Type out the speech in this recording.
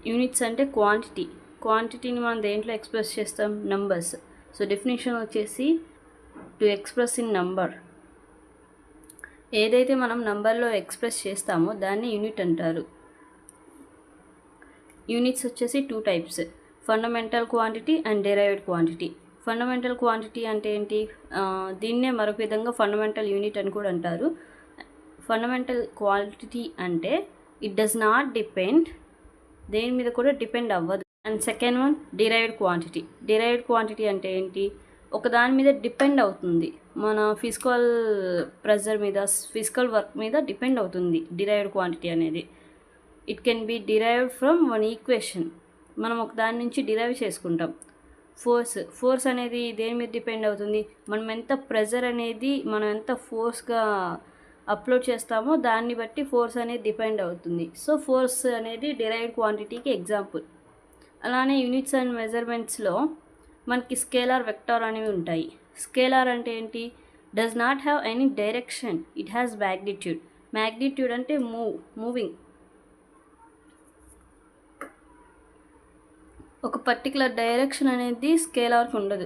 Units అంటే క్వాంటిటీని మనం దేంట్లో ఎక్స్ప్రెస్ చేస్తాం, నంబర్స్. సో డెఫినేషన్ వచ్చేసి టు ఎక్స్ప్రెస్ ఇన్ నంబర్. ఏదైతే మనం నంబర్లో ఎక్స్ప్రెస్ చేస్తామో దాన్ని యూనిట్ అంటారు. యూనిట్స్ వచ్చేసి 2 types, fundamental quantity and derived quantity. Fundamental quantity అంటే ఏంటి, దీన్నే మరొక విధంగా ఫండమెంటల్ యూనిట్ అని కూడా అంటారు. ఫండమెంటల్ క్వాంటిటీ అంటే ఇట్ డస్ నాట్ డిపెండ్, దేని మీద కూడా డిపెండ్ అవ్వదు. And second one derived quantity. Derived quantity అంటే ఏంటి, ఒక దాని మీద డిపెండ్ అవుతుంది, మన ఫిజికల్ ప్రెజర్ మీద, ఫిజికల్ వర్క్ మీద డిపెండ్ అవుతుంది డిరైవ్డ్ క్వాంటిటీ అనేది. It can be derived from one equation. మనం ఒక దాని నుంచి డిరైవ్ చేసుకుంటాం. ఫోర్స్ అనేది దేని మీద డిపెండ్ అవుతుంది, మనం ఎంత ప్రెజర్ అనేది, మనం ఎంత ఫోర్స్గా అప్లోడ్ చేస్తామో దాన్ని బట్టి ఫోర్స్ అనేది డిపెండ్ అవుతుంది. సో ఫోర్స్ అనేది డిరైవ్డ్ క్వాంటిటీకి ఎగ్జాంపుల్. అలానే యూనిట్స్ అండ్ మెజర్మెంట్స్లో మనకి స్కేలార్, వెక్టార్ అనేవి ఉంటాయి. స్కేలార్ అంటే ఏంటి, does not have any direction, it has magnitude. Magnitude అంటే మూవింగ్. ఒక పర్టికులర్ డైరెక్షన్ అనేది స్కేలార్కి ఉండదు.